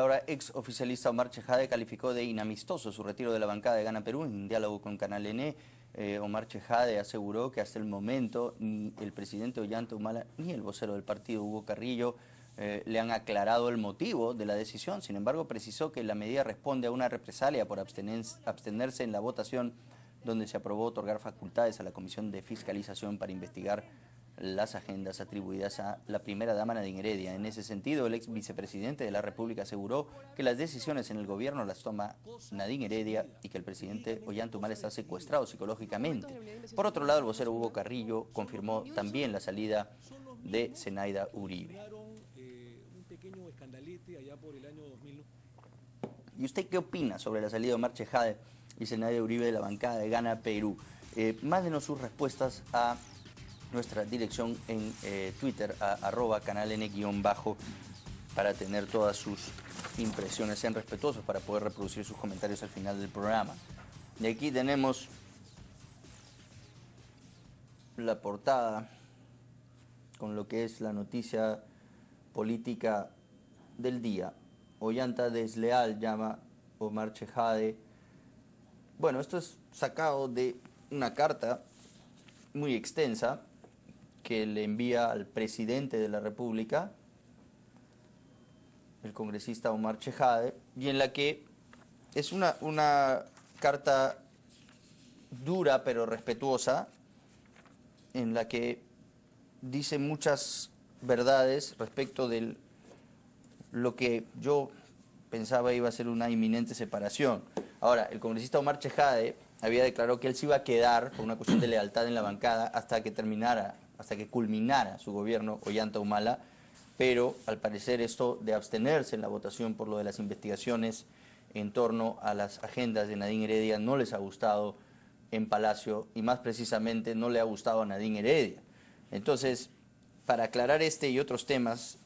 Ahora, ex oficialista Omar Chejade calificó de inamistoso su retiro de la bancada de Gana Perú. En diálogo con Canal N, Omar Chejade aseguró que hasta el momento ni el presidente Ollanta Humala ni el vocero del partido, Hugo Carrillo, le han aclarado el motivo de la decisión. Sin embargo, precisó que la medida responde a una represalia por abstenerse en la votación donde se aprobó otorgar facultades a la Comisión de Fiscalización para investigar las agendas atribuidas a la primera dama Nadine Heredia. En ese sentido, el ex vicepresidente de la República aseguró que las decisiones en el gobierno las toma Nadine Heredia y que el presidente Ollanta Humala está secuestrado psicológicamente. Por otro lado, el vocero Hugo Carrillo confirmó también la salida de Zenaida Uribe. ¿Y usted qué opina sobre la salida de Omar Chejade y Zenaida Uribe de la bancada de Gana Perú? Mándenos sus respuestas a nuestra dirección en Twitter, a @canaln_ para tener todas sus impresiones. Sean respetuosos para poder reproducir sus comentarios al final del programa. Y aquí tenemos la portada con lo que es la noticia política del día. Ollanta desleal, llama Omar Chejade. Bueno, esto es sacado de una carta muy extensa que le envía al presidente de la República, el congresista Omar Chejade, y en la que es una carta dura pero respetuosa, en la que dice muchas verdades respecto de lo que yo pensaba iba a ser una inminente separación. Ahora, el congresista Omar Chejade había declarado que él se iba a quedar por una cuestión de lealtad en la bancada hasta que culminara su gobierno Ollanta Humala, pero al parecer esto de abstenerse en la votación por lo de las investigaciones en torno a las agendas de Nadine Heredia no les ha gustado en Palacio y más precisamente no le ha gustado a Nadine Heredia. Entonces, para aclarar este y otros temas,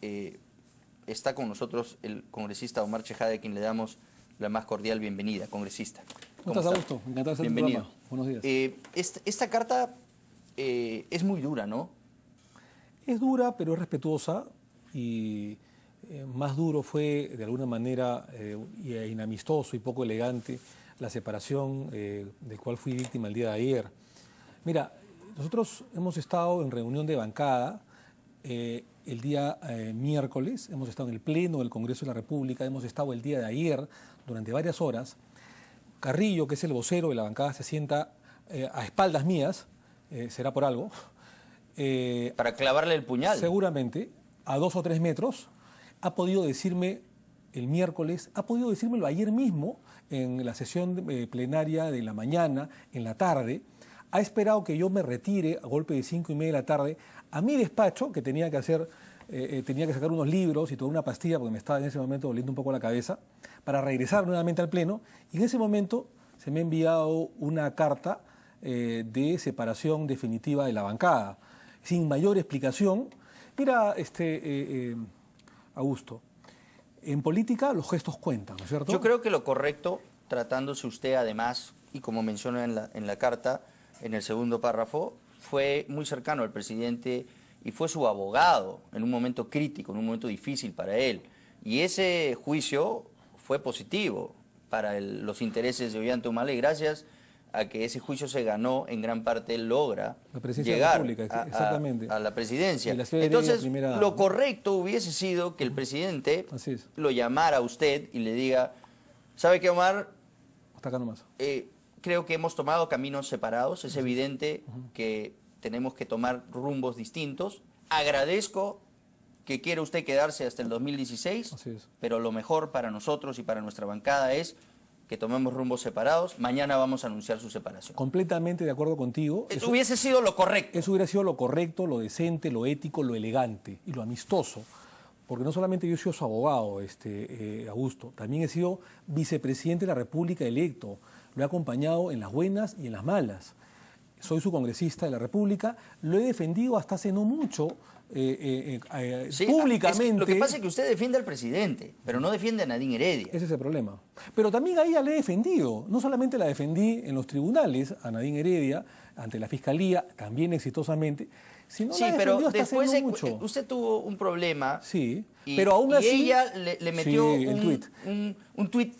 está con nosotros el congresista Omar Chejade, a quien le damos la más cordial bienvenida. Congresista. ¿Cómo estás, Augusto? Encantado de estar en tu programa. Buenos días. Esta carta es muy dura, ¿no? Es dura, pero es respetuosa y más duro fue, de alguna manera, inamistoso y poco elegante la separación del cual fui víctima el día de ayer. Mira, nosotros hemos estado en reunión de bancada el día miércoles, hemos estado en el Pleno del Congreso de la República, hemos estado el día de ayer durante varias horas. Carrillo, que es el vocero de la bancada, se sienta a espaldas mías, será por algo. Para clavarle el puñal. Seguramente, a 2 o 3 metros, ha podido decirme el miércoles, ha podido decírmelo ayer mismo en la sesión plenaria de la mañana, en la tarde. Ha esperado que yo me retire a golpe de 5:30 de la tarde a mi despacho, que tenía que sacar unos libros y tomar una pastilla porque me estaba en ese momento doliendo un poco la cabeza, para regresar nuevamente al Pleno. Y en ese momento se me ha enviado una carta de separación definitiva de la bancada, sin mayor explicación. Mira, Augusto, en política los gestos cuentan, ¿no es cierto? Yo creo que lo correcto, tratándose usted además, y como menciona en la carta, en el segundo párrafo, fue muy cercano al presidente y fue su abogado en un momento crítico, en un momento difícil para él. Y ese juicio fue positivo para los intereses de Ollanta Humala, y gracias a que ese juicio se ganó, en gran parte él logra llegar a la presidencia. Entonces, lo correcto hubiese sido que el presidente lo llamara a usted y le diga, ¿sabe qué, Omar? Hasta acá nomás. Creo que hemos tomado caminos separados, es evidente que tenemos que tomar rumbos distintos. Agradezco que quiera usted quedarse hasta el 2016, pero lo mejor para nosotros y para nuestra bancada es que tomemos rumbos separados. Mañana vamos a anunciar su separación. Completamente de acuerdo contigo. Eso hubiese sido lo correcto. Eso hubiera sido lo correcto, lo decente, lo ético, lo elegante y lo amistoso. Porque no solamente yo he sido su abogado, Augusto, también he sido vicepresidente de la República electo. Lo he acompañado en las buenas y en las malas. soy su congresista de la República, lo he defendido hasta hace no mucho, Sí, públicamente. lo que pasa es que usted defiende al presidente, pero no defiende a Nadine Heredia. Ese es el problema. Pero también a ella le he defendido. No solamente la defendí en los tribunales, a Nadine Heredia, ante la Fiscalía, también exitosamente, sino Sí, la pero defendió hasta hace después no mucho. usted tuvo un problema. Sí, y, pero aún y así... ella le metió sí, el tuit. un tuit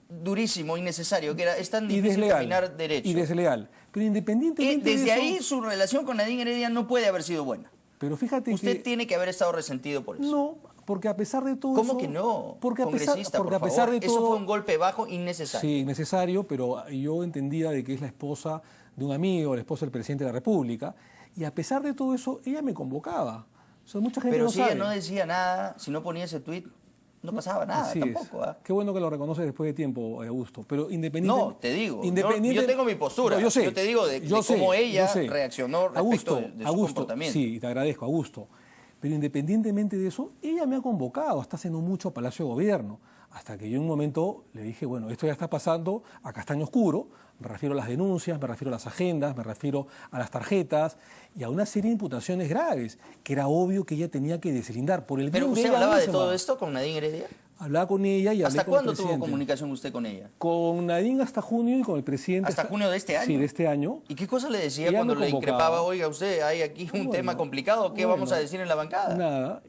durísimo, innecesario, que era, es tan Y difícil desleal. caminar derecho. Y desleal. Pero independientemente Desde de eso... ahí su relación con Nadine Heredia no puede haber sido buena. Pero fíjate Usted que... tiene que haber estado resentido por eso. No, porque a pesar de todo ¿Cómo eso... que no? Porque a pesar, Congresista, porque por a pesar favor. de todo... Eso fue un golpe bajo innecesario. Sí, necesario, pero yo entendía de que es la esposa de un amigo, la esposa del presidente de la República, y a pesar de todo eso, ella me convocaba. O sea, mucha gente Pero no si sabe. ella no decía nada, si no ponía ese tuit, no pasaba nada Así tampoco. es. ¿Ah? Qué bueno que lo reconoces después de tiempo, Augusto. Pero independiente... No, te digo, yo tengo mi postura. No, yo sé, yo te digo de yo sé, cómo ella yo sé. reaccionó respecto Augusto, de su Augusto, comportamiento. sí, te agradezco, Augusto. Pero independientemente de eso, ella me ha convocado hasta hace no mucho a Palacio de Gobierno, hasta que yo en un momento le dije, bueno, esto ya está pasando a castaño oscuro, me refiero a las denuncias, me refiero a las agendas, me refiero a las tarjetas y a una serie de imputaciones graves, que era obvio que ella tenía que deslindar por el Pero bien usted ella hablaba de misma. todo esto con Nadine Heredia. Hablaba con ella y hablé ¿Hasta con el cuándo tuvo presidente. comunicación usted con ella? Con Nadine hasta junio y con el presidente... ¿Hasta junio de este año? Sí, de este año. ¿Y qué cosa le decía Ella cuando me le convocaba. increpaba, oiga usted, hay aquí un Bueno, tema complicado, ¿qué vamos a decir en la bancada? Nada.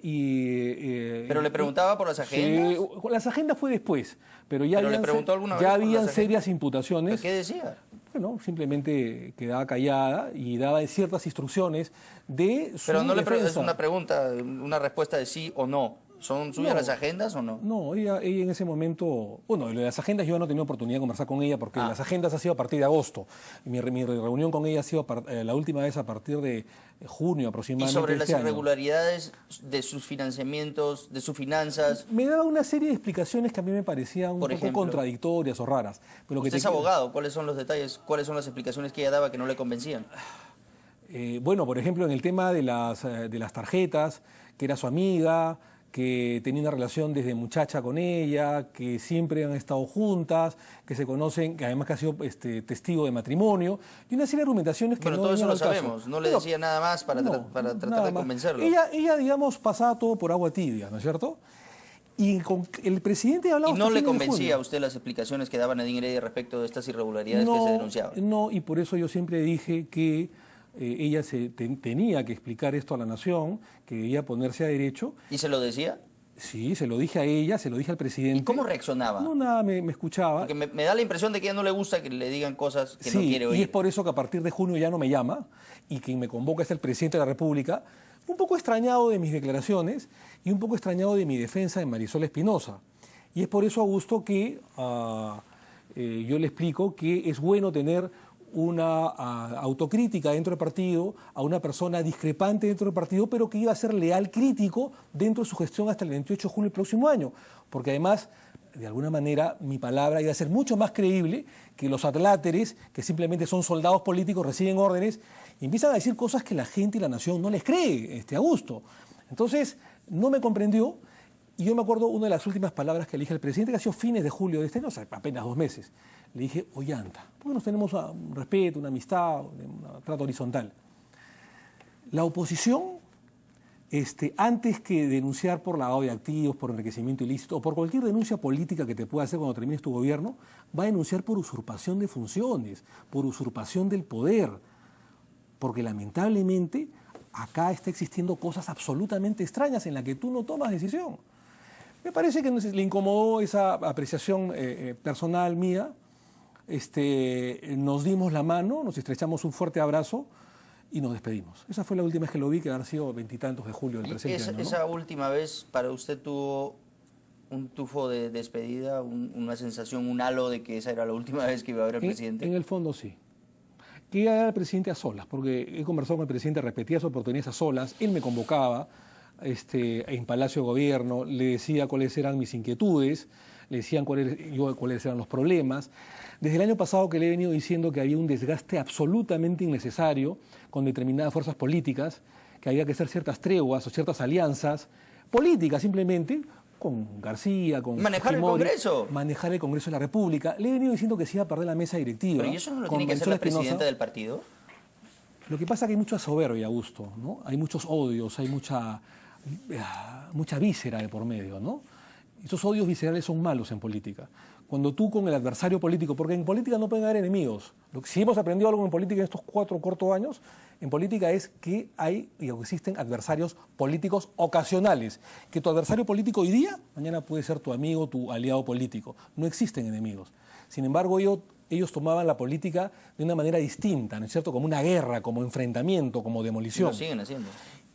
Pero le preguntaba por las agendas. Sí, las agendas fue después, pero ya ¿Pero le habían, preguntó alguna vez ya por las habían agendas? serias imputaciones. ¿Qué decía? Bueno, simplemente quedaba callada y daba ciertas instrucciones de su Pero no le defensa. es una pregunta, una respuesta de sí o no. ¿Son suyas No. las agendas o no? No, ella en ese momento, bueno, lo de las agendas yo no he tenido oportunidad de conversar con ella porque Ah. las agendas ha sido a partir de agosto. Mi reunión con ella ha sido la última vez a partir de junio Y aproximadamente. sobre de las este año. irregularidades de sus financiamientos, de sus finanzas. Me daba una serie de explicaciones que a mí me parecían un Por poco ejemplo. contradictorias o raras. Pero que Usted es abogado, ¿cuáles son los detalles? ¿Cuáles son las explicaciones que ella daba que no le convencían? Bueno, por ejemplo, en el tema de las tarjetas, que era su amiga, que tenía una relación desde muchacha con ella, que siempre han estado juntas, que se conocen, que además que ha sido testigo de matrimonio, y una serie de argumentaciones que Bueno, no todo eso venían lo al caso. sabemos. No le Pero- decía nada más para, no, para tratar nada de más. convencerlo. Ella, digamos, pasaba todo por agua tibia, ¿no es cierto? Y con el presidente hablaba ¿Y hasta no le fines de convencía a junio. usted las explicaciones que daba Nadine Heredia respecto de estas irregularidades que se denunciaban? No, y por eso yo siempre dije que ella tenía que explicar esto a la nación, que debía ponerse a derecho. ¿Y se lo decía? Sí, se lo dije a ella, se lo dije al presidente. ¿Y cómo reaccionaba? No, nada, me escuchaba. Porque me da la impresión de que a ella no le gusta que le digan cosas que no Sí, quiere oír. y es por eso que a partir de junio ya no me llama y quien me convoca es el presidente de la República, un poco extrañado de mis declaraciones y un poco extrañado de mi defensa de Marisol Espinosa. Y es por eso, Augusto, que yo le explico que es bueno tener una autocrítica dentro del partido, a una persona discrepante dentro del partido, pero que iba a ser leal crítico dentro de su gestión hasta el 28 de junio del próximo año. Porque además, de alguna manera, mi palabra iba a ser mucho más creíble que los atláteres, que simplemente son soldados políticos, reciben órdenes, y empiezan a decir cosas que la gente y la nación no les cree, Augusto. Entonces, no me comprendió. Y yo me acuerdo una de las últimas palabras que le dije al presidente, que ha sido fines de julio de este año, o sea, apenas 2 meses. Le dije, Ollanta, porque nos tenemos un respeto, una amistad, un trato horizontal. La oposición, antes que denunciar por lavado de activos, por enriquecimiento ilícito o por cualquier denuncia política que te pueda hacer cuando termines tu gobierno, va a denunciar por usurpación de funciones, por usurpación del poder. Porque lamentablemente acá está existiendo cosas absolutamente extrañas en las que tú no tomas decisión. Me parece que le incomodó esa apreciación personal mía. Nos dimos la mano, nos estrechamos un fuerte abrazo y nos despedimos. Esa fue la última vez que lo vi, que habrá sido 20 de julio del ¿Y presente año, ¿no? esa última vez para usted tuvo un tufo de despedida, una sensación, un halo de que esa era la última vez que iba a ver al presidente? En el fondo sí. Que iba a ver al presidente a solas, porque he conversado con el presidente repetidas oportunidades a solas, él me convocaba en Palacio de Gobierno, le decía cuáles eran mis inquietudes, le decían cuáles eran los problemas. Desde el año pasado que le he venido diciendo que había un desgaste absolutamente innecesario con determinadas fuerzas políticas, que había que hacer ciertas treguas o ciertas alianzas políticas simplemente, con García, con ¿Manejar el Fujimori, Congreso? manejar el Congreso de la República. Le he venido diciendo que se iba a perder la mesa directiva. ¿Pero y eso no lo con tiene que hacer Marisol la Espinosa. presidenta del partido? Lo que pasa es que hay mucha soberbia, Augusto, ¿no? Hay muchos odios, hay mucha víscera de por medio, ¿no? Esos odios viscerales son malos en política. Cuando tú con el adversario político, porque en política no pueden haber enemigos. Si hemos aprendido algo en política en estos 4 cortos años, en política es que hay y existen adversarios políticos ocasionales. Que tu adversario político hoy día, mañana puede ser tu amigo, tu aliado político. No existen enemigos. Sin embargo, ellos tomaban la política de una manera distinta, ¿no es cierto? Como una guerra, como enfrentamiento, como demolición. Lo siguen haciendo.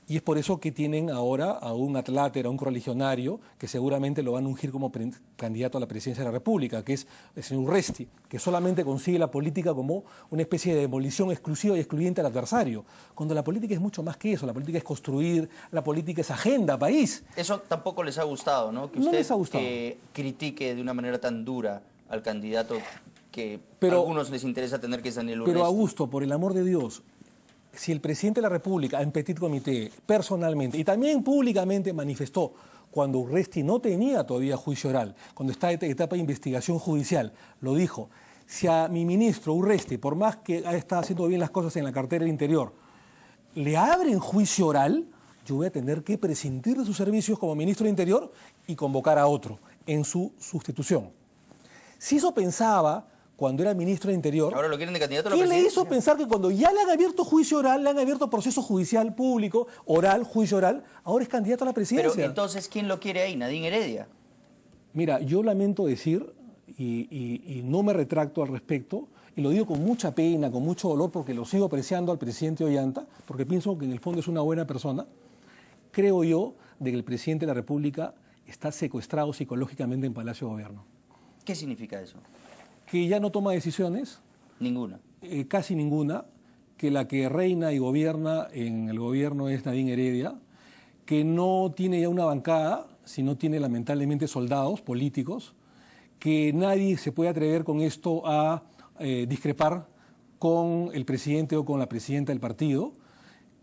Y es por eso que tienen ahora a un atlátero, a un correligionario, que seguramente lo van a ungir como candidato a la presidencia de la República, que es el señor Urresti, que solamente consigue la política como una especie de demolición exclusiva y excluyente al adversario. Cuando la política es mucho más que eso, la política es construir, la política es agenda, país. Eso tampoco les ha gustado, ¿no? Que No usted les ha gustado. Critique de una manera tan dura al candidato que a Pero, algunos les interesa tener, que es Daniel Urresti. Pero Augusto, por el amor de Dios, si el presidente de la República, en petit comité, personalmente y también públicamente manifestó cuando Urresti no tenía todavía juicio oral, cuando está en etapa de investigación judicial, lo dijo, si a mi ministro Urresti, por más que está haciendo bien las cosas en la cartera del Interior, le abren juicio oral, yo voy a tener que prescindir de sus servicios como ministro del Interior y convocar a otro en su sustitución. Si eso pensaba cuando era ministro del Interior, ahora lo quieren de candidato a la ¿qué le presidencia? hizo pensar que cuando ya le han abierto juicio oral, le han abierto proceso judicial público, oral, juicio oral, ahora es candidato a la presidencia? Pero entonces, ¿quién lo quiere ahí? Nadine Heredia. Mira, yo lamento decir, y no me retracto al respecto, y lo digo con mucha pena, con mucho dolor, porque lo sigo apreciando al presidente Ollanta, porque pienso que en el fondo es una buena persona. Creo yo de que el presidente de la República está secuestrado psicológicamente en Palacio de Gobierno. ¿Qué significa eso? Que ya no toma decisiones, Ninguna. casi ninguna, que la que reina y gobierna en el gobierno es Nadine Heredia, que no tiene ya una bancada, sino tiene lamentablemente soldados políticos, que nadie se puede atrever con esto a discrepar con el presidente o con la presidenta del partido,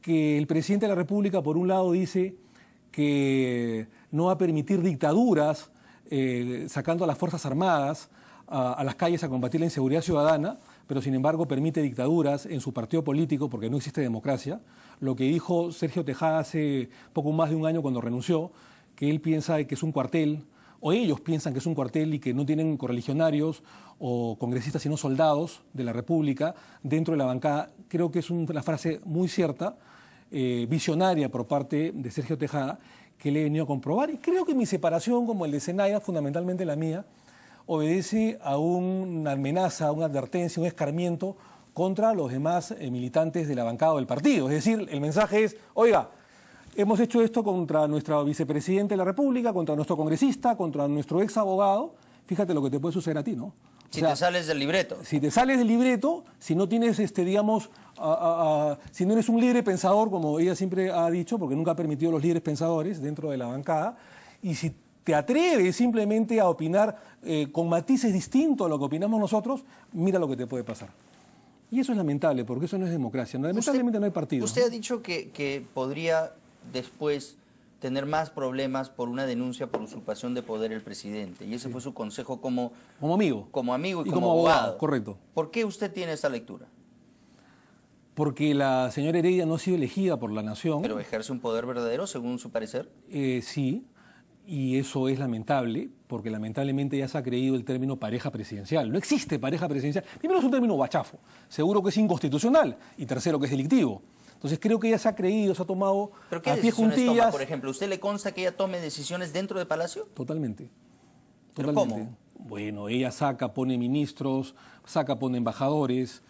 que el presidente de la República, por un lado, dice que no va a permitir dictaduras, sacando a las Fuerzas Armadas a las calles a combatir la inseguridad ciudadana, pero sin embargo permite dictaduras en su partido político porque no existe democracia. Lo que dijo Sergio Tejada hace poco más de un año cuando renunció, que él piensa que es un cuartel, o ellos piensan que es un cuartel y que no tienen correligionarios o congresistas sino soldados de la República dentro de la bancada, creo que es una frase muy cierta, visionaria por parte de Sergio Tejada, que le he venido a comprobar. Y creo que mi separación, como el de Zelaya, fundamentalmente la mía, obedece a una amenaza, una advertencia, un escarmiento contra los demás militantes de la bancada del partido. Es decir, el mensaje es, oiga, hemos hecho esto contra nuestra vicepresidenta de la República, contra nuestro congresista, contra nuestro ex abogado, fíjate lo que te puede suceder a ti, ¿no? Si te sales del libreto. Si te sales del libreto, si no tienes, digamos, si no eres un libre pensador, como ella siempre ha dicho, porque nunca ha permitido los libres pensadores dentro de la bancada, y si te atreves simplemente a opinar con matices distintos a lo que opinamos nosotros, mira lo que te puede pasar. Y eso es lamentable, porque eso no es democracia. Lamentablemente no hay partido. Usted ha dicho que podría después tener más problemas por una denuncia por usurpación de poder el presidente. Y ese fue su consejo como amigo. Como amigo y como abogado. Correcto. ¿Por qué usted tiene esa lectura? Porque la señora Heredia no ha sido elegida por la nación. ¿Pero ejerce un poder verdadero, según su parecer? Sí, y eso es lamentable, porque lamentablemente ya se ha creído el término pareja presidencial. No existe pareja presidencial. Primero es un término guachafo, seguro que es inconstitucional, y tercero que es delictivo. Entonces creo que ella se ha creído, se ha tomado ¿Pero qué a pie decisiones juntillas. toma, por ejemplo? ¿Usted le consta que ella tome decisiones dentro del Palacio? Totalmente. ¿Pero Totalmente. cómo? Bueno, ella saca, pone ministros, saca, pone embajadores,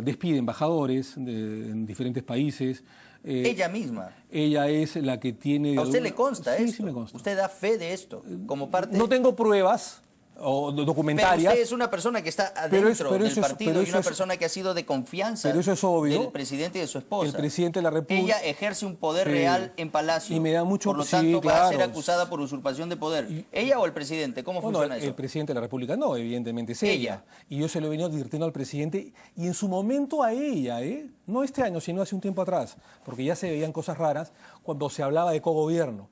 despide embajadores en diferentes países. Ella misma. Ella es la que tiene... ¿A usted le consta Sí, esto? sí me consta. ¿Usted da fe de esto como parte? No tengo pruebas o documentarias. Pero usted es una persona que está adentro del partido y una persona que ha sido de confianza pero eso es obvio. del presidente y de su esposa. El presidente de la República... Ella ejerce un poder real en Palacio. Y me da mucho... Por lo tanto, sí, va a ser claro. acusada por usurpación de poder. ¿Ella o el presidente? ¿Cómo funciona eso? El presidente de la República no, evidentemente es ella. Y yo se lo he venido advirtiendo al presidente y en su momento a ella, no este año, sino hace un tiempo atrás, porque ya se veían cosas raras cuando se hablaba de cogobierno.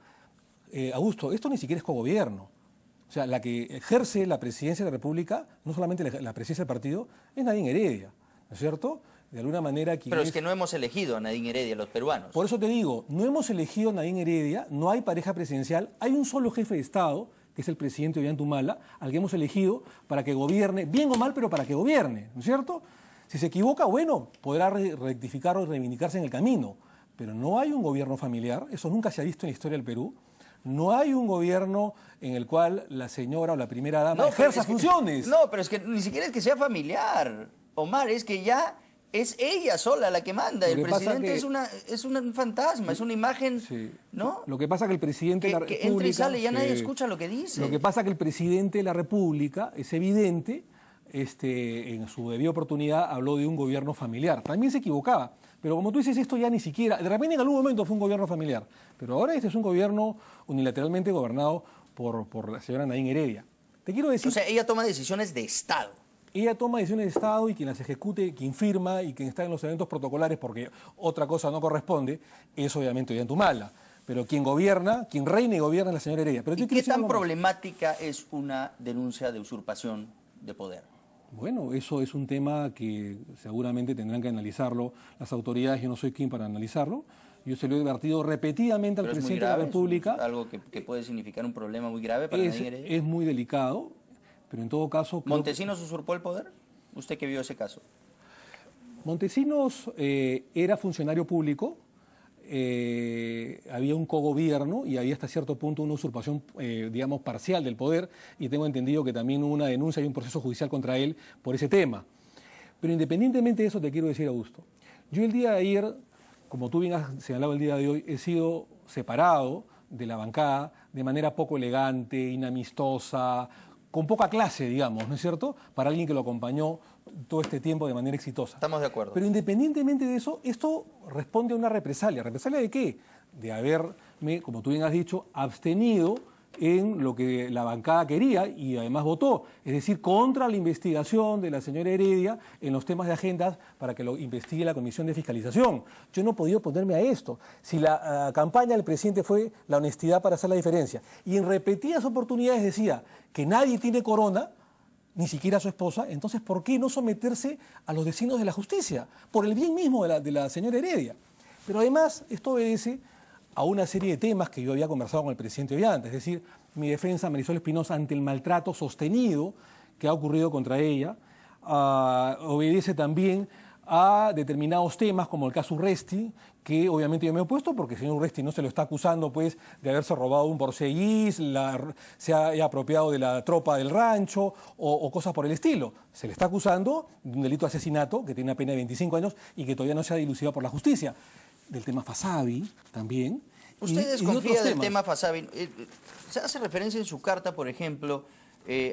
Augusto, esto ni siquiera es cogobierno. O sea, la que ejerce la presidencia de la República, no solamente la presidencia del partido, es Nadine Heredia. ¿no es cierto? De alguna manera... Pero es que no hemos elegido a Nadine Heredia, los peruanos. Por eso te digo, no hemos elegido a Nadine Heredia, no hay pareja presidencial, hay un solo jefe de Estado, que es el presidente Ollanta, al que hemos elegido para que gobierne, bien o mal, pero para que gobierne, ¿no es cierto? Si se equivoca, bueno, podrá rectificar o reivindicarse en el camino, pero no hay un gobierno familiar, eso nunca se ha visto en la historia del Perú. No hay un gobierno en el cual la señora o la primera dama ejerza funciones. No, pero es que ni siquiera es que sea familiar, Omar, es que ya es ella sola la que manda. El presidente es un fantasma, es una imagen, sí, ¿no? Lo que pasa es que el presidente de la República... Que entra y sale y ya nadie escucha lo que dice. Lo que pasa es que el presidente de la República, es evidente, en su debida oportunidad habló de un gobierno familiar. También se equivocaba. Pero como tú dices, esto ya ni siquiera... De repente en algún momento fue un gobierno familiar. Pero ahora este es un gobierno unilateralmente gobernado por la señora Nadine Heredia. Te quiero decir... O sea, ella toma decisiones de Estado. Ella toma decisiones de Estado y quien las ejecute, quien firma y quien está en los eventos protocolares, porque otra cosa no corresponde, es obviamente Ollanta. Pero quien gobierna, quien reina y gobierna es la señora Heredia. Pero ¿Y qué tan problemática es una denuncia de usurpación de poder? Bueno, eso es un tema que seguramente tendrán que analizarlo las autoridades. Yo no soy quien para analizarlo. Yo se lo he advertido repetidamente al presidente de la República. ¿Es algo que puede significar un problema muy grave para Nadine Heredia? Es muy delicado, pero en todo caso... ¿Montesinos usurpó el poder? ¿Usted que vio ese caso? Montesinos era funcionario público, había un cogobierno y había hasta cierto punto una usurpación, digamos, parcial del poder, y tengo entendido que también hubo una denuncia y un proceso judicial contra él por ese tema. Pero independientemente de eso, te quiero decir, Augusto, yo el día de ayer, como tú bien has señalado el día de hoy, he sido separado de la bancada de manera poco elegante, inamistosa, con poca clase, digamos, ¿no es cierto?, para alguien que lo acompañó todo este tiempo de manera exitosa. Estamos de acuerdo. Pero independientemente de eso, esto responde a una represalia. ¿Represalia de qué? De haberme, como tú bien has dicho, abstenido en lo que la bancada quería y además votó, es decir, contra la investigación de la señora Heredia en los temas de agendas para que lo investigue la Comisión de Fiscalización. Yo no he podido oponerme a esto. Si la campaña del presidente fue la honestidad para hacer la diferencia y en repetidas oportunidades decía que nadie tiene corona, ni siquiera su esposa, entonces ¿por qué no someterse a los designios de la justicia? Por el bien mismo de la señora Heredia. Pero además esto obedece a una serie de temas que yo había conversado con el presidente Ollanta, es decir, mi defensa, Marisol Espinosa, ante el maltrato sostenido que ha ocurrido contra ella, obedece también a determinados temas como el caso Urresti, que obviamente yo me he opuesto porque el señor Urresti no se lo está acusando pues de haberse robado un borceguís, se ha apropiado de la tropa del rancho o cosas por el estilo. Se le está acusando de un delito de asesinato que tiene una pena de 25 años y que todavía no se ha dilucidado por la justicia. Del tema Fasabi también. ¿Usted desconfía del tema Fasabi? Se hace referencia en su carta, por ejemplo,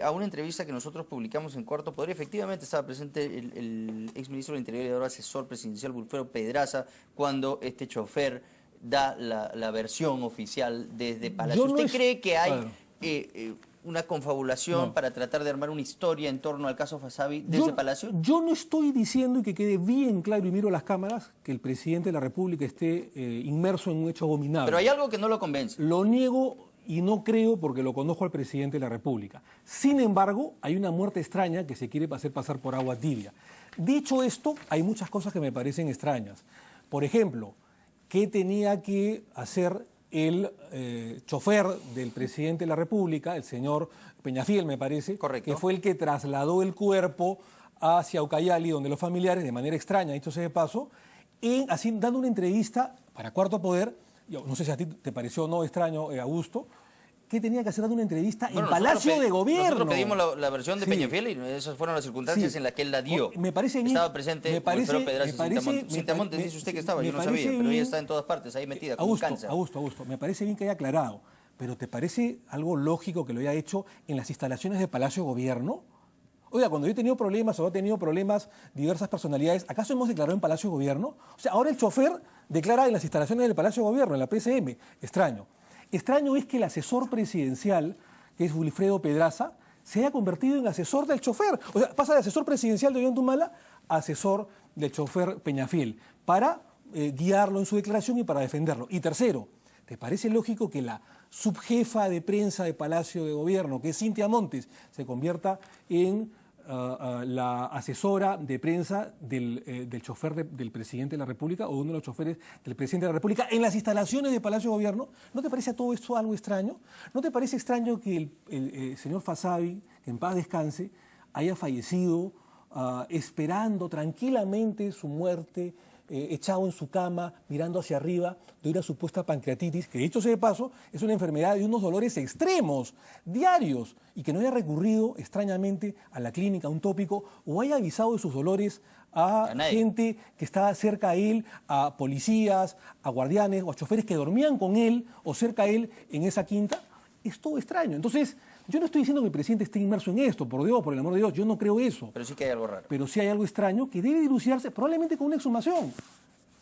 a una entrevista que nosotros publicamos en Cuarto Poder. Efectivamente estaba presente el exministro del Interior y ahora asesor presidencial Wilfredo Pedraza cuando este chofer da la versión oficial desde Palacio. ¿Usted cree que hay una confabulación para tratar de armar una historia en torno al caso Fasabi desde Palacio? Yo no estoy diciendo, y que quede bien claro y miro las cámaras, que el presidente de la República esté inmerso en un hecho abominable. Pero hay algo que no lo convence. Lo niego y no creo porque lo conozco al presidente de la República. Sin embargo, hay una muerte extraña que se quiere hacer pasar por agua tibia. Dicho esto, hay muchas cosas que me parecen extrañas. Por ejemplo, ¿qué tenía que hacer el chofer del presidente de la República, el señor Peñafiel, me parece, correcto, que fue el que trasladó el cuerpo hacia Ucayali, donde los familiares, de manera extraña, dicho sea de paso, dando una entrevista para Cuarto Poder, yo no sé si a ti te pareció o no extraño, Augusto, que tenía que hacer dando una entrevista en Palacio de Gobierno. Nosotros pedimos la versión de Peñafiel y esas fueron las circunstancias en las que él la dio. Me parece bien, estaba presente Wilfredo Pedraza y Cintamontes, dice usted que estaba, yo no sabía, pero ella está en todas partes, ahí metida, como un cáncer. Augusto, me parece bien que haya aclarado, pero ¿te parece algo lógico que lo haya hecho en las instalaciones de Palacio de Gobierno? Oiga, cuando yo he tenido problemas o he tenido problemas diversas personalidades, ¿acaso hemos declarado en Palacio de Gobierno? O sea, ahora el chofer declara en las instalaciones del Palacio de Gobierno, en la PCM. Extraño. Extraño es que el asesor presidencial, que es Wilfredo Pedraza, se haya convertido en asesor del chofer. O sea, pasa de asesor presidencial de Ollanta a asesor del chofer Peñafiel, para guiarlo en su declaración y para defenderlo. Y tercero, ¿te parece lógico que la subjefa de prensa de Palacio de Gobierno, que es Cintia Montes, se convierta en la asesora de prensa del chofer del presidente de la República o uno de los choferes del presidente de la República en las instalaciones del Palacio de Gobierno. ¿No te parece a todo esto algo extraño? ¿No te parece extraño que el señor Fassavi, que en paz descanse, haya fallecido esperando tranquilamente su muerte, echado en su cama, mirando hacia arriba, de una supuesta pancreatitis, que dicho sea de paso, es una enfermedad de unos dolores extremos, diarios, y que no haya recurrido extrañamente a la clínica, a un tópico, o haya avisado de sus dolores a gente que estaba cerca a él, a policías, a guardianes o a choferes que dormían con él o cerca a él en esa quinta? Es todo extraño. Entonces, yo no estoy diciendo que el presidente esté inmerso en esto, por Dios, por el amor de Dios, yo no creo eso. Pero sí que hay algo raro. Pero sí hay algo extraño que debe dilucidarse probablemente con una exhumación.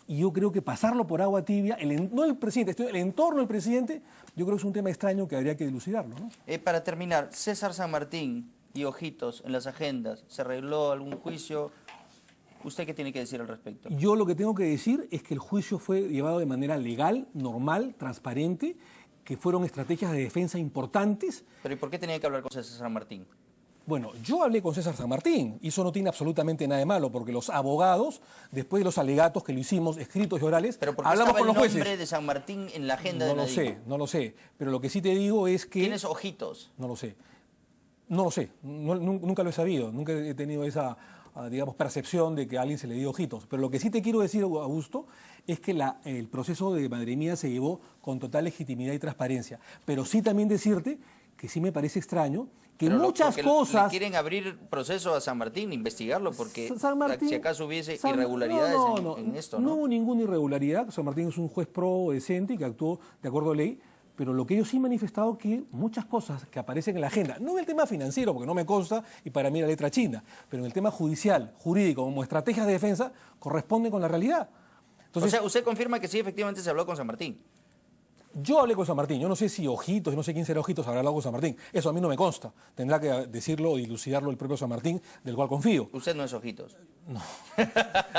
Y yo creo que pasarlo por agua tibia, no el presidente, el entorno del presidente, yo creo que es un tema extraño que habría que dilucidarlo, ¿no? Para terminar, César San Martín y Ojitos en las agendas, ¿se arregló algún juicio? ¿Usted qué tiene que decir al respecto? Yo lo que tengo que decir es que el juicio fue llevado de manera legal, normal, transparente, que fueron estrategias de defensa importantes. ¿Pero y por qué tenía que hablar con César San Martín? Bueno, yo hablé con César San Martín y eso no tiene absolutamente nada de malo, porque los abogados, después de los alegatos que lo hicimos, escritos y orales, ¿pero por qué hablamos estaba con los jueces? el nombre de San Martín en la agenda No de lo Nadine? sé, no lo sé. Pero lo que sí te digo es que... ¿Quién es Ojitos? No lo sé. No lo sé. Nunca lo he sabido. Nunca he tenido esa, digamos, percepción de que a alguien se le dio ojitos. Pero lo que sí te quiero decir, Augusto, es que el proceso de Madre Mía se llevó con total legitimidad y transparencia. Pero sí también decirte que sí me parece extraño que muchas cosas... ¿Le quieren abrir proceso a San Martín, investigarlo? Porque San Martín, si acaso hubiese irregularidades en esto, ¿no? No hubo ninguna irregularidad. San Martín es un juez pro decente y que actuó de acuerdo a ley. Pero lo que ellos sí han manifestado que muchas cosas que aparecen en la agenda, no en el tema financiero, porque no me consta y para mí la letra china, pero en el tema judicial, jurídico, como estrategias de defensa, corresponden con la realidad. Entonces, o sea, usted confirma que sí, efectivamente se habló con San Martín. Yo hablé con San Martín, yo no sé si Ojitos, no sé quién será Ojitos, habrá hablado con San Martín. Eso a mí no me consta. Tendrá que decirlo o dilucidarlo el propio San Martín, del cual confío. Usted no es Ojitos. No,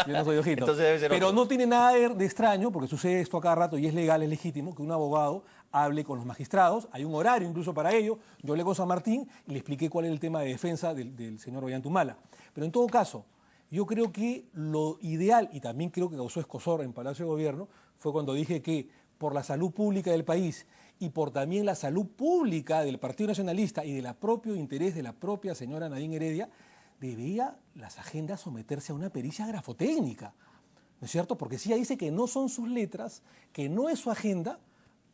yo no soy Ojitos. Entonces debe ser Pero otro. no tiene nada de extraño, porque sucede esto a cada rato y es legal, es legítimo, que un abogado hable con los magistrados. Hay un horario incluso para ello. Yo hablé con San Martín y le expliqué cuál es el tema de defensa del señor Ollantumala. Pero en todo caso, yo creo que lo ideal, y también creo que causó escozor en Palacio de Gobierno, fue cuando dije que por la salud pública del país y por también la salud pública del Partido Nacionalista y del propio interés de la propia señora Nadine Heredia, debía las agendas someterse a una pericia grafotécnica, ¿no es cierto? Porque si ella dice que no son sus letras, que no es su agenda,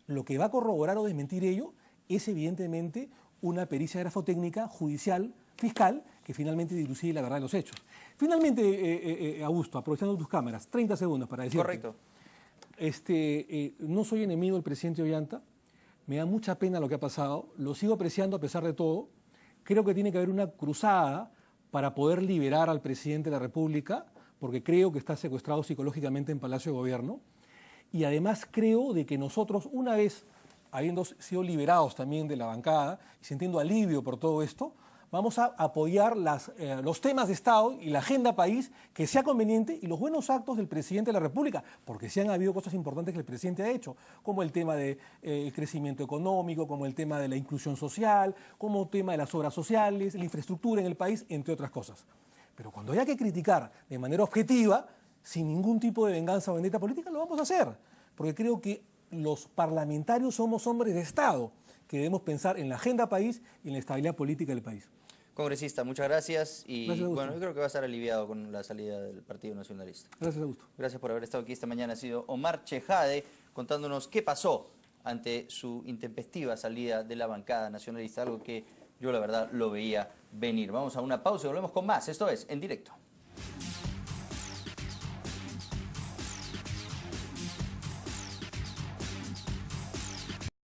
lo que va a corroborar o desmentir ello es evidentemente una pericia grafotécnica judicial, fiscal, que finalmente dilucide la verdad de los hechos. Finalmente, Augusto, aprovechando tus cámaras, 30 segundos para decirte. Correcto. No soy enemigo del presidente Ollanta, me da mucha pena lo que ha pasado, lo sigo apreciando a pesar de todo, creo que tiene que haber una cruzada para poder liberar al presidente de la República, porque creo que está secuestrado psicológicamente en Palacio de Gobierno, y además creo de que nosotros, una vez habiendo sido liberados también de la bancada y sintiendo alivio por todo esto, vamos a apoyar los temas de Estado y la agenda país que sea conveniente y los buenos actos del presidente de la República, porque sí han habido cosas importantes que el presidente ha hecho, como el tema del crecimiento económico, como el tema de la inclusión social, como el tema de las obras sociales, la infraestructura en el país, entre otras cosas. Pero cuando haya que criticar de manera objetiva, sin ningún tipo de venganza o vendetta política, lo vamos a hacer, porque creo que los parlamentarios somos hombres de Estado, que debemos pensar en la agenda país y en la estabilidad política del país. Congresista, muchas gracias y Gracias, Augusto. bueno, yo creo que va a estar aliviado con la salida del Partido Nacionalista. Gracias, Augusto. Gracias por haber estado aquí esta mañana. Ha sido Omar Chejade contándonos qué pasó ante su intempestiva salida de la bancada nacionalista, algo que yo la verdad lo veía venir. Vamos a una pausa y volvemos con más. Esto es En Directo.